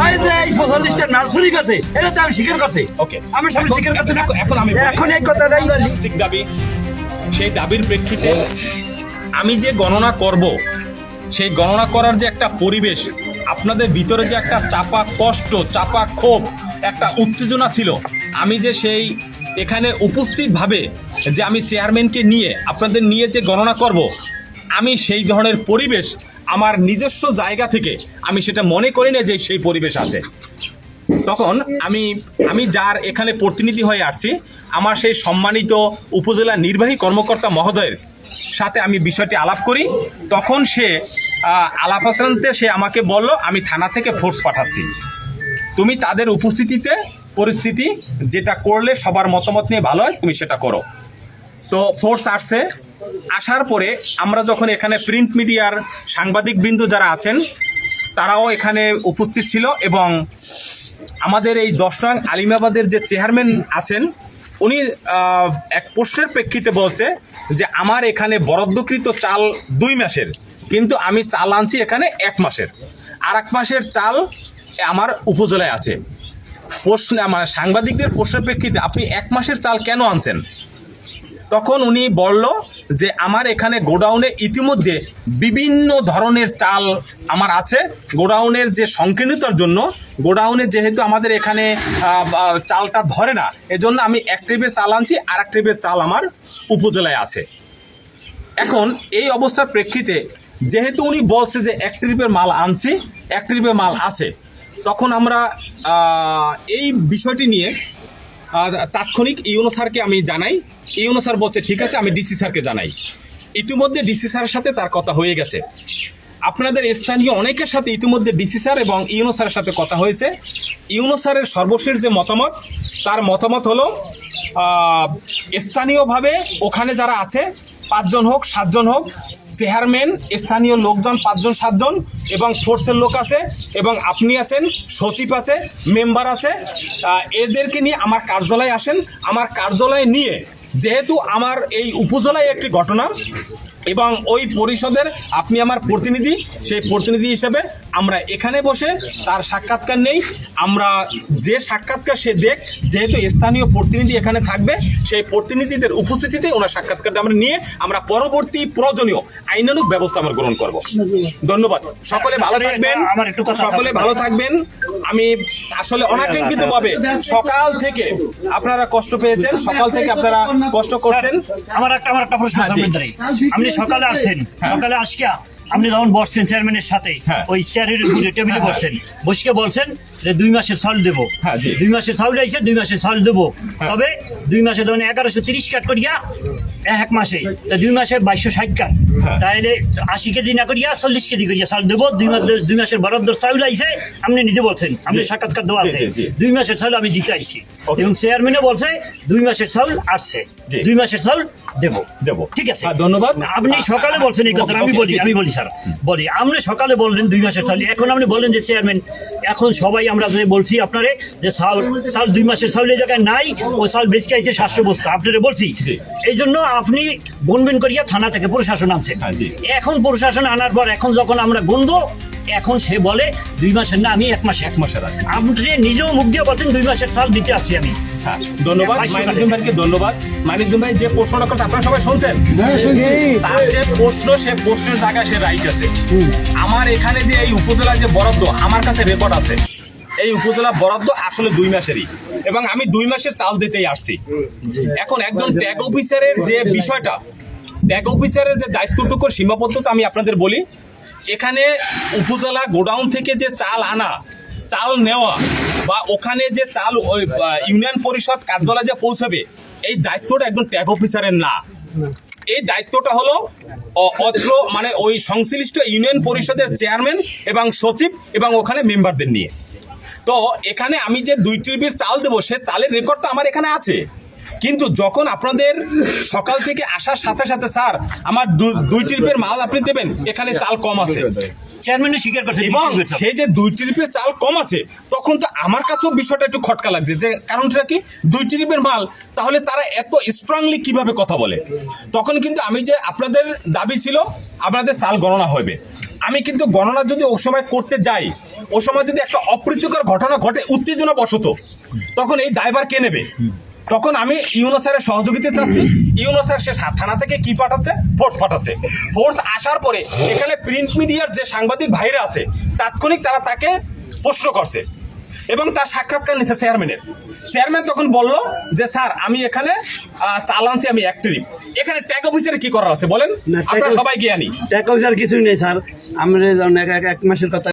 ওই যে এই ৪৫টা নার্সারি কাছে এটা তো আমি শিখের কাছে ওকে আমি সব শিখের কাছে না এখন আমি এখন এই কথাটাই বলি ঠিক দাবি সেই দাবির প্রেক্ষিতে আমি যে গণনা করব সেই গণনা করার যে একটা পরিবেশ আপনাদের ভিতরে যে একটা চাপা কষ্ট চাপা ক্ষোভ একটা উত্তেজনা ছিল আমি যে সেই এখানে উপস্থিতভাবে যে আমি চেয়ারম্যানকে নিয়ে আপনাদের নিয়ে যে গণনা করব আমি সেই ধরনের পরিবেশ আমার নিজস্ব জায়গা থেকে আমি সেটা মনে করি না যে সেই পরিবেশ আছে তখন আমি যার এখানে প্রতিনিধি হয়ে আসছি আমার সেই সম্মানিত উপজেলা নির্বাহী কর্মকর্তা মহোদয়ের সাথে আমি বিষয়টি আলাপ করি তখন সে আলাপ আচরণতে সে আমাকে বলল আমি থানা থেকে ফোর্স পাঠাচ্ছি তুমি তাদের উপস্থিতিতে পরিস্থিতি যেটা করলে সবার মতামত নিয়ে ভালো হয় তুমি সেটা করো তো ফোর্স আসছে আসার পরে আমরা যখন এখানে প্রিন্ট মিডিয়ার সাংবাদিকবৃন্দ যারা আছেন তারাও এখানে উপস্থিত ছিল এবং আমাদের এই ১০ নং আলিমাবাদের যে চেয়ারম্যান আছেন উনি এক প্রশ্নের প্রেক্ষিতে বলছে যে আমার এখানে বরাদ্দকৃত চাল ২ মাসের কিন্তু আমি চাল আনছি এখানে ১ মাসের আর ১ মাসের চাল আমার উপজেলায় আছে প্রশ্ন আমার সাংবাদিকদের প্রশ্নের প্রেক্ষিতে আপনি ১ মাসের চাল কেন আনছেন তখন উনি বলল যে আমার এখানে গোডাউনে ইতিমধ্যে বিভিন্ন ধরনের চাল আমার আছে গোডাউনের যে সংকীর্ণতার জন্য গোডাউনে যেহেতু আমাদের এখানে চালটা ধরে না এজন্য আমি ১ ট্রিপের চাল আনছি আর ১ ট্রিপের চাল আমার উপজেলায় আছে এখন এই অবস্থার প্রেক্ষিতে যেহেতু উনি বলছে যে ১ ট্রিপের মাল আনছি ১ ট্রিপের মাল আছে তখন আমরা এই বিষয়টি নিয়ে তাৎক্ষণিক ইউনো স্যারকে আমি জানাই ইউনো স্যার বলছে ঠিক আছে আমি ডিসি স্যারকে জানাই ইতিমধ্যে ডিসি স্যারের সাথে তার কথা হয়ে গেছে আপনাদের স্থানীয় অনেকের সাথে ইতিমধ্যে ডিসি স্যার এবং ইউনো স্যারের সাথে কথা হয়েছে ইউনো স্যারের সর্বশেষ যে মতামত তার মতামত হলো স্থানীয়ভাবে ওখানে যারা আছে ৫ জন হোক ৭ জন হোক চেয়ারম্যান স্থানীয় লোকজন ৫ জন ৭ জন এবং ফোর্সের লোক আছে এবং আপনি আছেন সচিব আছে মেম্বার আছে এদেরকে নিয়ে আমার কার্যালয়ে আসেন আমার কার্যালয়ে নিয়ে যেহেতু আমার এই উপজেলায় একটি ঘটনা এবং ওই পরিষদের আপনি আমার প্রতিনিধি সেই প্রতিনিধি হিসেবে আমরা এখানে বসে তার সাক্ষাৎকার নেই আমরা যে সাক্ষাৎকার সে দেখ যেহেতু স্থানীয় প্রতিনিধি এখানে থাকবে সেই প্রতিনিধিদের উপস্থিতিতে ওনার সাক্ষাৎকারটা আমরা নিয়ে আমরা পরবর্তী প্রয়োজনীয় আইনানুগ ব্যবস্থা আমরা গ্রহণ করব ধন্যবাদ সকলে ভালো থাকবেন সকলে ভালো থাকবেন আমি আসলে অনাকাঙ্ক্ষিতভাবে সকাল থেকে আপনারা কষ্ট পেয়েছেন সকাল থেকে আপনারা কষ্ট করতেন আমার একটা প্রশ্ন আপনি সকালে আসছেন সকালে আসিয়া আপনি যখন বসছেন চেয়ারম্যানের সাথে ওই চেয়ারের টেবিলে বসছেন বসকে বলছেন যে ২ মাসের চাল দেবো ২ মাসের চাউল আইছে ২ মাসের চাল দেবো তবে ২ মাসে ধরেন ১১৩০ কাট করিয়া ১ মাসে ২ মাসে ২২৬০ কাট তাহলে ৮০ কেজি না করিয়া ৪০ কেজি করিয়া চাল দেবো ২ মাসের বরাদ্দ চাউল আইছে আপনি নিজে বলছেন আপনি সাক্ষাৎকার দেওয়া আছে ২ মাসের চাউল আমি দিতে আইছি এবং চেয়ারম্যানও বলছে ২ মাসের চাউল আসছে ২ মাসের চাউল দেবো ঠিক আছে ধন্যবাদ আপনি সকালে বলছেন এই কথা আমি বলি স্যার বলি আপনি সকালে বললেন ২ মাসের চাল এখন আপনি বলেন যে চেয়ারম্যান এখন সবাই আমরা যে বলছি আপনারে যে চাল ২ মাসের চাউলের জায়গায় নাই ও চাল বেশি আইছে ৭০০ বস্তা আপনারে বলছি এই জন্য আপনি গুনবেন করিয়া থানা থেকে প্রশাসন আনছেন এখন প্রশাসন আনার পর এখন যখন আমরা গুনবো এখন সে বলে ২ মাসের না আমি ১ মাসের আছে আপনি নিজেও মুখ দিয়ে বলছেন ২ মাসের চাল দিতে আসছি আমি ধন্যবাদ মাইনুদ্দিন ভাইকে ধন্যবাদ মাইনুদ্দিন ভাই যে প্রশ্নটা করছে আপনারা সবাই শুনছেন তার যে প্রশ্ন সে প্রশ্নের জায়গায় সে রাইট আছে আমার এখানে যে এই উপজেলা যে বরাদ্দ আমার কাছে রেকর্ড আছে এই উপজেলা বরাদ্দ আসলে ২ মাসেরই এবং আমি ২ মাসের চাল দিতেই আসছি এখন একজন ট্যাগ অফিসারের যে বিষয়টা ট্যাগ অফিসারের যে দায়িত্বটুকু সীমাবদ্ধতা আমি আপনাদের বলি এখানে উপজেলা গোডাউন থেকে যে চাল আনা চাল নেওয়া বা ওখানে যে চাল ওই ইউনিয়ন পরিষদ কার্যালয়ে যে পৌঁছাবে এই দায়িত্বটা একজন ট্যাগ অফিসারের না এই দায়িত্বটা হলো অত্র মানে ওই সংশ্লিষ্ট ইউনিয়ন পরিষদের চেয়ারম্যান এবং সচিব এবং ওখানে মেম্বারদের নিয়ে তো এখানে আমি যে ২ ট্রিপের চাল দেবো সে চালের রেকর্ড তো আমার এখানে আছে কিন্তু যখন আপনাদের সকাল থেকে আসার সাথে সাথে স্যার আমার ২ ট্রিপের মাল আপনি দেবেন এখানে চাল কম আছে চেয়ারম্যানও স্বীকার করছে এবং সেই যে ২ ট্রিপের চাল কম আছে তখন তো আমার কাছেও বিষয়টা একটু খটকা লাগছে যে কারণটা কি ২ ট্রিপের মাল তাহলে তারা এত স্ট্রংলি কিভাবে কথা বলে তখন কিন্তু আমি যে আপনাদের দাবি ছিল আপনাদের চাল গণনা হবে আমি কিন্তু গণনা যদি ওই সময় করতে যাই ও সময় যদি একটা অপ্রীতিকর ঘটনা ঘটে উত্তেজনা বশত, তখন এই দায়ভার কে নেবে? তখন আমি ইউনো স্যারের সহযোগিতা চাচ্ছি। ইউনো স্যার সে থানা থেকে কি পাঠাচ্ছে? ফোর্স পাঠাচ্ছে। ফোর্স আসার পরে এখানে প্রিন্ট মিডিয়ার যে সাংবাদিক ভাইরা আছে তাৎক্ষণিক তারা তাকে প্রশ্ন করছে এবং তার সাক্ষাৎকার নিচ্ছে চেয়ারম্যানের। চেয়ারম্যান তখন বলল যে স্যার আমি এখানে চালানছি, আমি অ্যাক্টিভ। এখানে ট্যাগ অফিসারে কি করার আছে বলেন? আপনারা সবাই জ্ঞানী। টাকা পয়সার কিছুই নেই স্যার, আমরা এক মাসের কথা